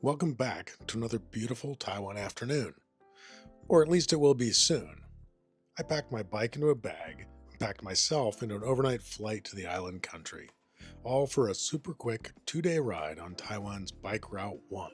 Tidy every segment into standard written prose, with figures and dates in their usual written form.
Welcome back to another beautiful Taiwan afternoon. Or at least it will be soon. I packed my bike into a bag and packed myself into an overnight flight to the island country, all for a super quick 2-day ride on Taiwan's Bike Route 1,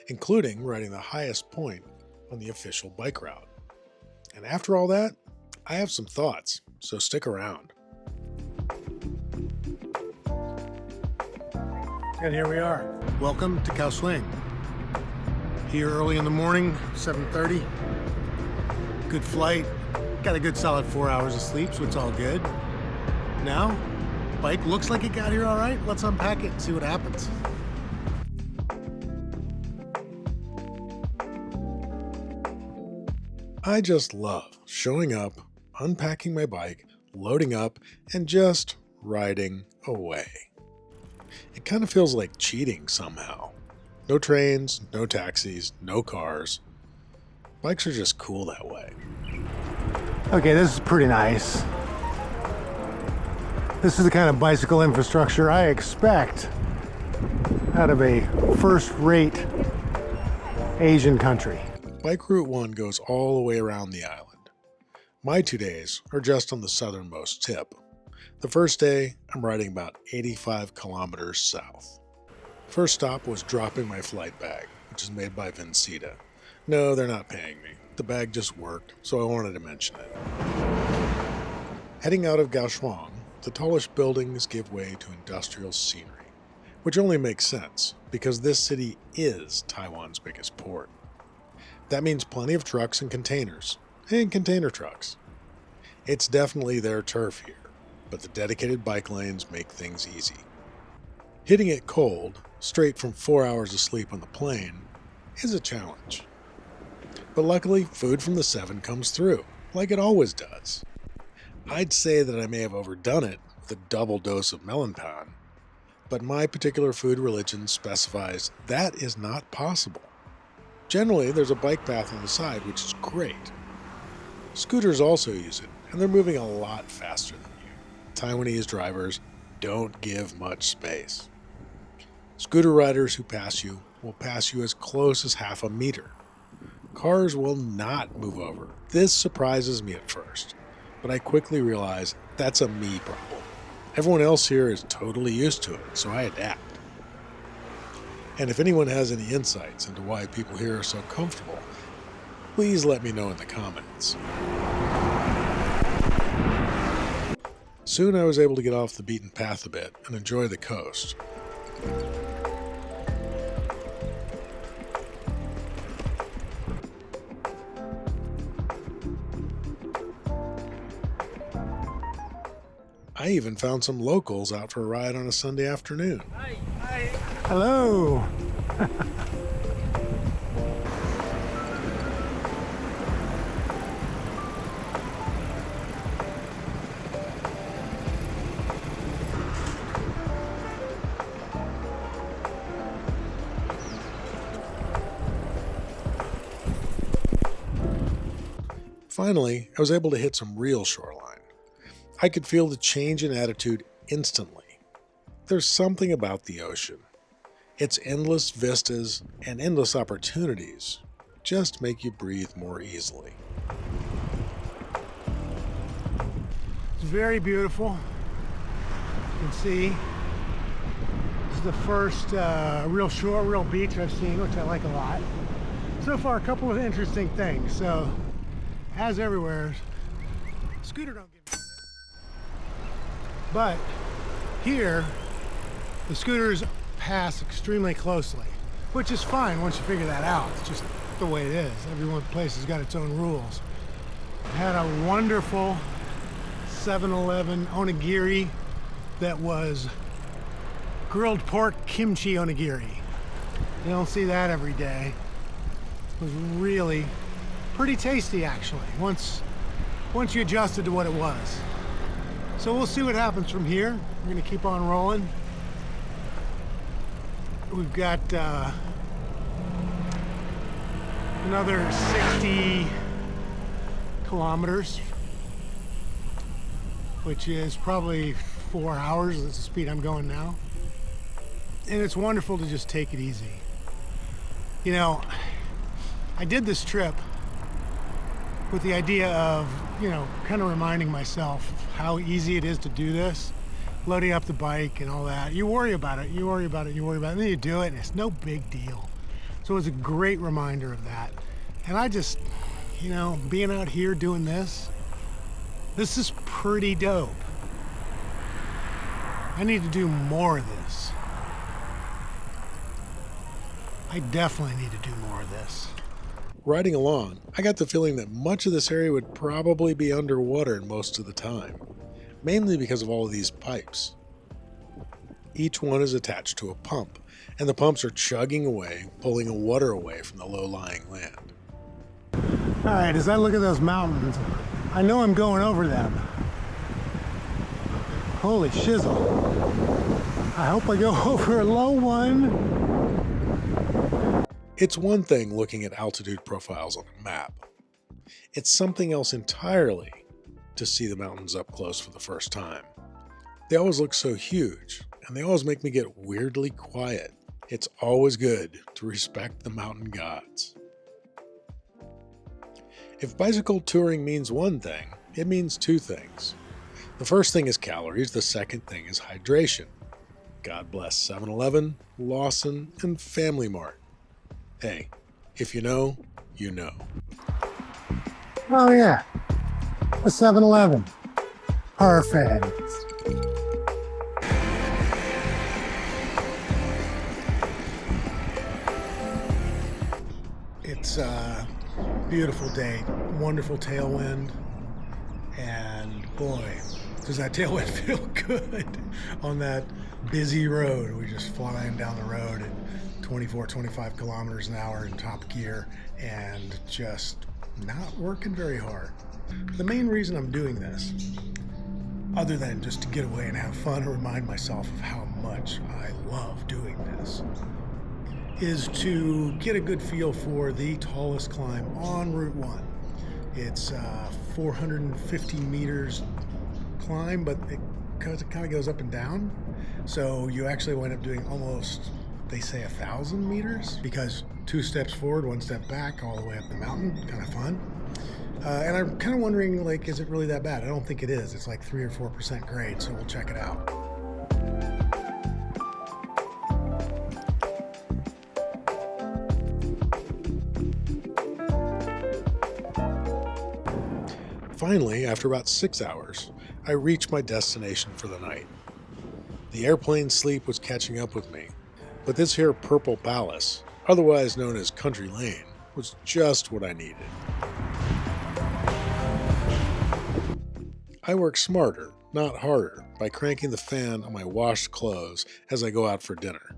including riding the highest point on the official bike route. And after all that, I have some thoughts, so stick around. And here we are. Welcome to Kaosuing. Here early in the morning, 7:30. Good flight. Got a good solid 4 hours of sleep, so it's all good. Now, bike looks like it got here all right. Let's unpack it and see what happens. I just love showing up, unpacking my bike, loading up, and just riding away. It kind of feels like cheating somehow. No trains, no taxis, no cars. Bikes are just cool that way. Okay, this is pretty nice. This is the kind of bicycle infrastructure I expect out of a first-rate Asian country. Bike Route 1 goes all the way around the island. My 2 days are just on the southernmost tip. The first day, I'm riding about 85 kilometers south. First stop was dropping my flight bag, which is made by Vincita. No, they're not paying me. The bag just worked, so I wanted to mention it. Heading out of Kaosuing, the tallest buildings give way to industrial scenery, which only makes sense because this city is Taiwan's biggest port. That means plenty of trucks and containers container trucks. It's definitely their turf here, but the dedicated bike lanes make things easy. Hitting it cold, straight from 4 hours of sleep on the plane, is a challenge. But luckily, food from the 7 comes through, like it always does. I'd say that I may have overdone it with a double dose of melon pan, but my particular food religion specifies that is not possible. Generally, there's a bike path on the side, which is great. Scooters also use it, and they're moving a lot faster than you. Taiwanese drivers don't give much space. Scooter riders who pass you will pass you as close as half a meter. Cars will not move over. This surprises me at first, but I quickly realize that's a me problem. Everyone else here is totally used to it, so I adapt. And if anyone has any insights into why people here are so comfortable, please let me know in the comments. Soon I was able to get off the beaten path a bit and enjoy the coast. I even found some locals out for a ride on a Sunday afternoon. Hi. Hello. Finally, I was able to hit some real shoreline. I could feel the change in attitude instantly. There's something about the ocean. Its endless vistas and endless opportunities just make you breathe more easily. It's very beautiful. You can see this is the first real beach I've seen, which I like a lot. So far, a couple of interesting things. So, as everywhere, scooter don't give me shit. But here, the scooters pass extremely closely, which is fine once you figure that out. It's just the way it is. Every place has got its own rules. I had a wonderful 7-Eleven onigiri that was grilled pork kimchi onigiri. You don't see that every day. It was really pretty tasty, actually, once you adjusted to what it was. So we'll see what happens from here. We're gonna keep on rolling. We've got another 60 kilometers, which is probably 4 hours. That's the speed I'm going now. And it's wonderful to just take it easy. You know, I did this trip with the idea of, kind of reminding myself of how easy it is to do this, loading up the bike and all that. You worry about it, you worry about it, you worry about it, and then you do it, and it's no big deal. So it was a great reminder of that. And I just, being out here doing this is pretty dope. I need to do more of this. I definitely need to do more of this. Riding along, I got the feeling that much of this area would probably be underwater most of the time, mainly because of all of these pipes. Each one is attached to a pump, and the pumps are chugging away, pulling the water away from the low-lying land. All right, as I look at those mountains, I know I'm going over them. Holy shizzle. I hope I go over a low one. It's one thing looking at altitude profiles on a map. It's something else entirely to see the mountains up close for the first time. They always look so huge, and they always make me get weirdly quiet. It's always good to respect the mountain gods. If bicycle touring means one thing, it means two things. The first thing is calories, the second thing is hydration. God bless 7-Eleven, Lawson, and Family Mart. Hey, if you know, you know. Oh yeah, a 7-Eleven. Perfect. It's a beautiful day, wonderful tailwind, and boy, does that tailwind feel good on that busy road. We're just flying down the road at 24, 25 kilometers an hour in top gear and just not working very hard. The main reason I'm doing this, other than just to get away and have fun and remind myself of how much I love doing this, is to get a good feel for the tallest climb on Route 1. It's 450 meters climb, but it kind of goes up and down. So you actually wind up doing almost, they say, 1,000 meters, because 2 steps forward, 1 step back, all the way up the mountain. Kind of fun. And I'm kind of wondering, is it really that bad? I don't think it is. It's like 3 or 4% grade, so we'll check it out. Finally, after about 6 hours, I reached my destination for the night. The airplane sleep was catching up with me, but this here Purple Palace, otherwise known as Country Lane, was just what I needed. I work smarter, not harder, by cranking the fan on my washed clothes as I go out for dinner.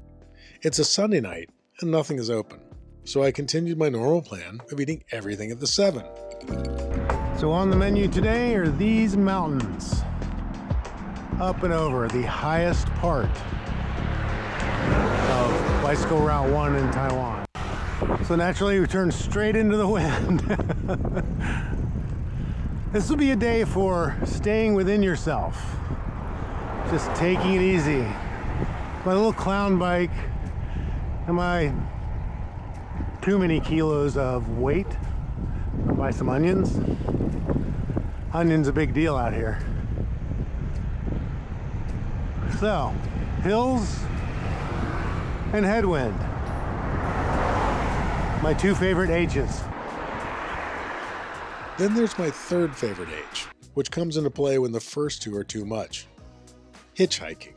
It's a Sunday night, and nothing is open, so I continued my normal plan of eating everything at the 7. So on the menu today are these mountains. Up and over the highest part of Bicycle Route 1 in Taiwan. So naturally we turn straight into the wind. This will be a day for staying within yourself. Just taking it easy. My little clown bike and my too many kilos of weight. I'll buy some onions. Onions a big deal out here. So, hills and headwind. My 2 favorite H's. Then there's my third favorite H, which comes into play when the first 2 are too much. Hitchhiking.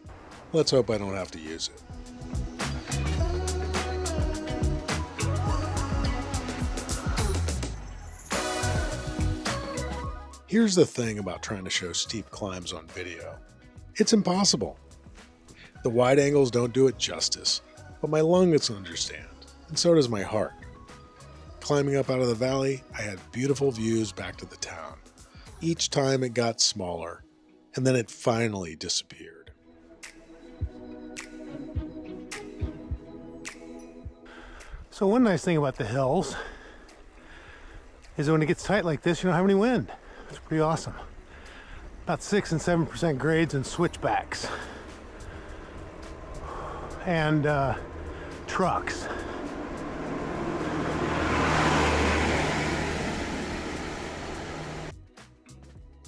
Let's hope I don't have to use it. Here's the thing about trying to show steep climbs on video. It's impossible. The wide angles don't do it justice, but my lungs understand, and so does my heart. Climbing up out of the valley, I had beautiful views back to the town. Each time it got smaller, and then it finally disappeared. So one nice thing about the hills is that when it gets tight like this, you don't have any wind. It's pretty awesome. About 6 and 7% grades and switchbacks. And trucks.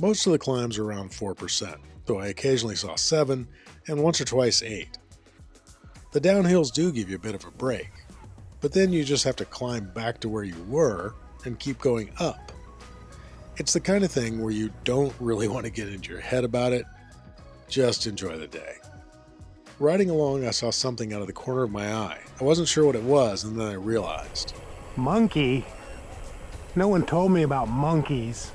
Most of the climbs are around 4%, though I occasionally saw 7 and once or twice 8. The downhills do give you a bit of a break, but then you just have to climb back to where you were and keep going up. It's the kind of thing where you don't really want to get into your head about it, just enjoy the day. Riding along, I saw something out of the corner of my eye. I wasn't sure what it was, and then I realized. Monkey? No one told me about monkeys.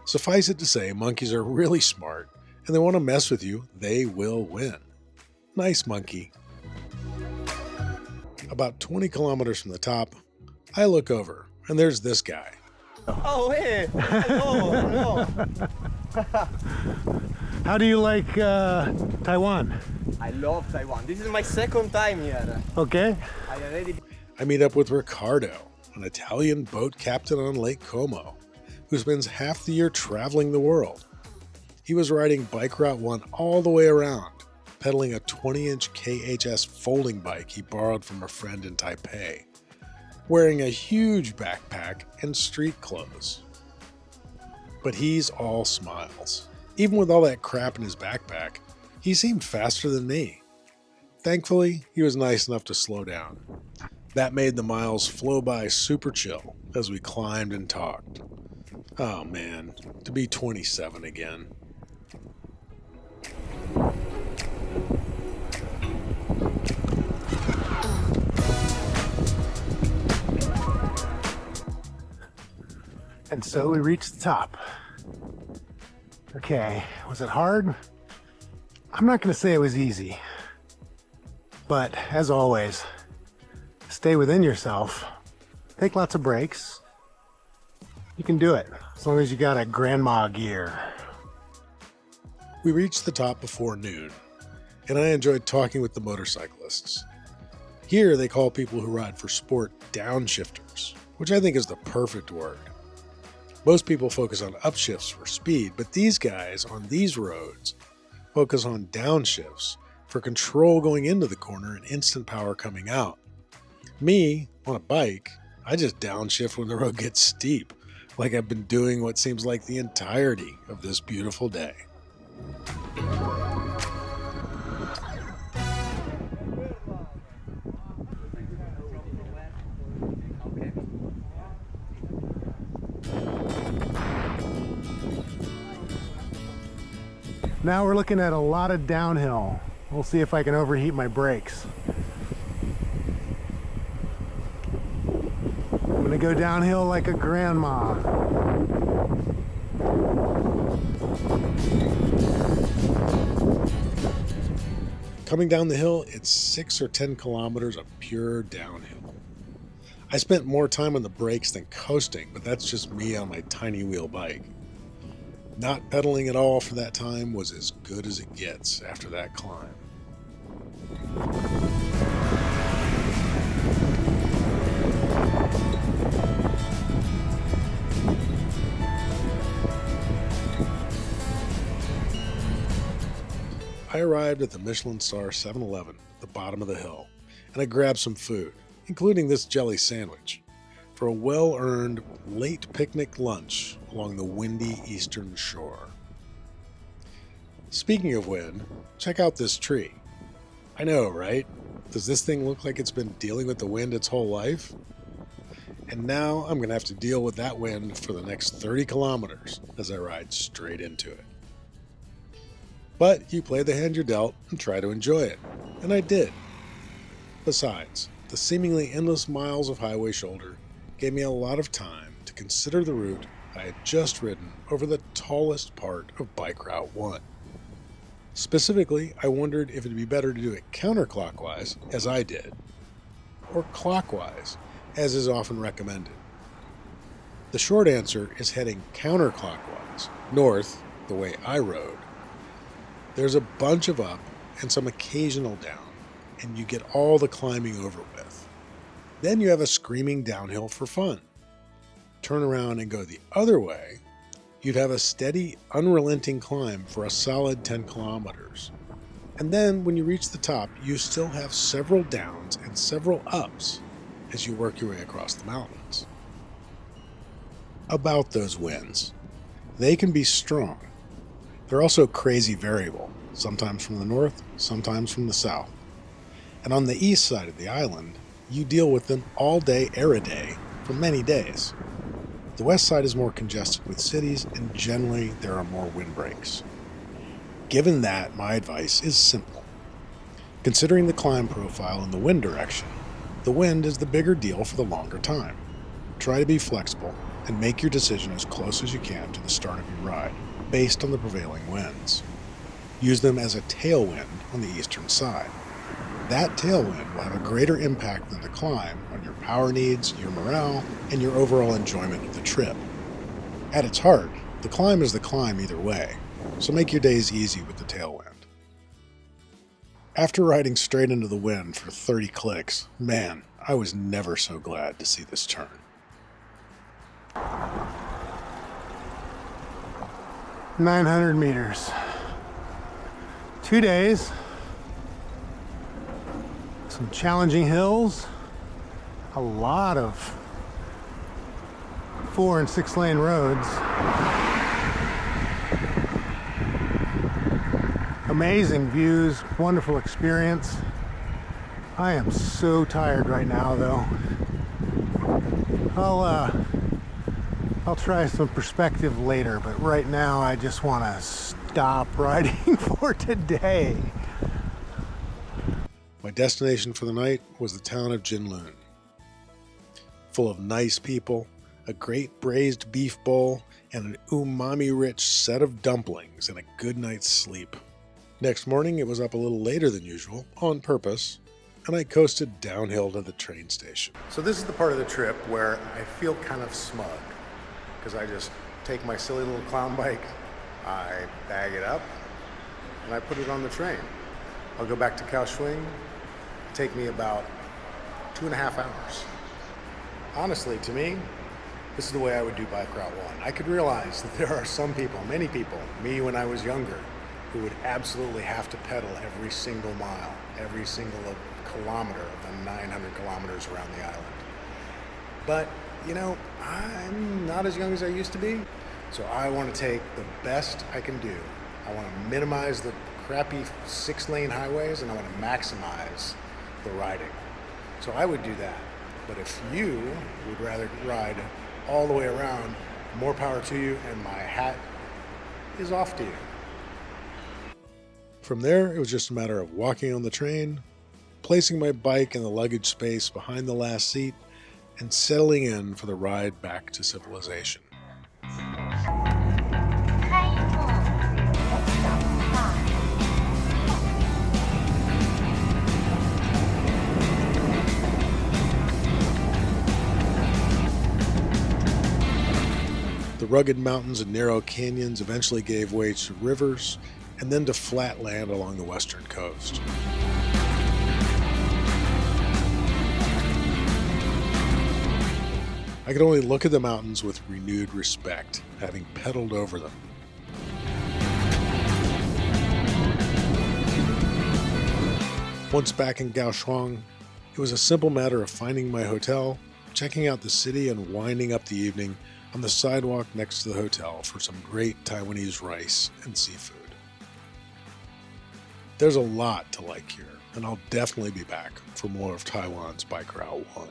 Suffice it to say, monkeys are really smart, and they want to mess with you, they will win. Nice monkey. About 20 kilometers from the top, I look over, and there's this guy. Oh, hey! Hello, hello! How do you like Taiwan? I love Taiwan. This is my second time here. Okay. I meet up with Ricardo, an Italian boat captain on Lake Como, who spends half the year traveling the world. He was riding Bike Route 1 all the way around, pedaling a 20-inch KHS folding bike he borrowed from a friend in Taipei, wearing a huge backpack and street clothes. But he's all smiles. Even with all that crap in his backpack, he seemed faster than me. Thankfully, he was nice enough to slow down. That made the miles flow by super chill as we climbed and talked. Oh man, to be 27 again. And so we reached the top. Okay, was it hard? I'm not going to say it was easy. But as always, stay within yourself. Take lots of breaks. You can do it, as long as you got a grandma gear. We reached the top before noon, and I enjoyed talking with the motorcyclists. Here they call people who ride for sport downshifters, which I think is the perfect word. Most people focus on upshifts for speed, but these guys on these roads focus on downshifts for control going into the corner and instant power coming out. Me, on a bike, I just downshift when the road gets steep, like I've been doing what seems like the entirety of this beautiful day. Now we're looking at a lot of downhill. We'll see if I can overheat my brakes. I'm gonna go downhill like a grandma. Coming down the hill, it's 6 or 10 kilometers of pure downhill. I spent more time on the brakes than coasting, but that's just me on my tiny wheel bike. Not pedaling at all for that time was as good as it gets after that climb. I arrived at the Michelin Star 7-Eleven at the bottom of the hill, and I grabbed some food, including this jelly sandwich, for a well-earned late picnic lunch along the windy eastern shore. Speaking of wind, check out this tree. I know, right? Does this thing look like it's been dealing with the wind its whole life? And now I'm going to have to deal with that wind for the next 30 kilometers as I ride straight into it. But you play the hand you're dealt and try to enjoy it. And I did. Besides, the seemingly endless miles of highway shoulder gave me a lot of time to consider the route I had just ridden over the tallest part of Bike Route 1. Specifically, I wondered if it'd be better to do it counterclockwise, as I did, or clockwise, as is often recommended. The short answer is heading counterclockwise, north, the way I rode. There's a bunch of up and some occasional down, and you get all the climbing over with. Then you have a screaming downhill for fun. Turn around and go the other way, you'd have a steady, unrelenting climb for a solid 10 kilometers. And then when you reach the top, you still have several downs and several ups as you work your way across the mountains. About those winds. They can be strong. They're also crazy variable, sometimes from the north, sometimes from the south. And on the east side of the island, you deal with them all day, every day, for many days. The west side is more congested with cities, and generally there are more windbreaks. Given that, my advice is simple. Considering the climb profile and the wind direction, the wind is the bigger deal for the longer time. Try to be flexible and make your decision as close as you can to the start of your ride, based on the prevailing winds. Use them as a tailwind on the eastern side. That tailwind will have a greater impact than the climb on your power needs, your morale, and your overall enjoyment of the trip. At its heart, the climb is the climb either way, so make your days easy with the tailwind. After riding straight into the wind for 30 clicks, man, I was never so glad to see this turn. "900 meters. 2 days. Some challenging hills. A lot of 4 and 6 lane roads. Amazing views, wonderful experience. I am so tired right now though. I'll try some perspective later, but right now I just want to stop riding for today. My destination for the night was the town of Jinlun. Full of nice people, a great braised beef bowl, and an umami-rich set of dumplings and a good night's sleep. Next morning, it was up a little later than usual, on purpose, and I coasted downhill to the train station. So this is the part of the trip where I feel kind of smug, because I just take my silly little clown bike, I bag it up, and I put it on the train. I'll go back to Kaosuing. Take me about 2.5 hours. Honestly, to me, this is the way I would do Bike Route 1. I could realize that there are some people, many people, me when I was younger, who would absolutely have to pedal every single mile, every single kilometer of the 900 kilometers around the island. But, you know, I'm not as young as I used to be, so I want to take the best I can do. I want to minimize the crappy 6-lane highways, and I want to maximize the riding. So I would do that. But if you would rather ride all the way around, more power to you, and my hat is off to you. From there, it was just a matter of walking on the train, placing my bike in the luggage space behind the last seat, and settling in for the ride back to civilization. The rugged mountains and narrow canyons eventually gave way to rivers and then to flat land along the western coast. I could only look at the mountains with renewed respect, having pedaled over them. Once back in Kaohsiung, it was a simple matter of finding my hotel, checking out the city, and winding up the evening on the sidewalk next to the hotel for some great Taiwanese rice and seafood. There's a lot to like here, and I'll definitely be back for more of Taiwan's Bike Route 1.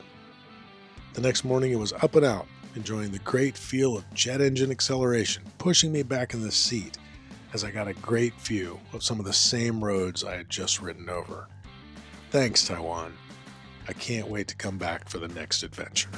The next morning it was up and out, enjoying the great feel of jet engine acceleration pushing me back in the seat as I got a great view of some of the same roads I had just ridden over. Thanks, Taiwan. I can't wait to come back for the next adventure.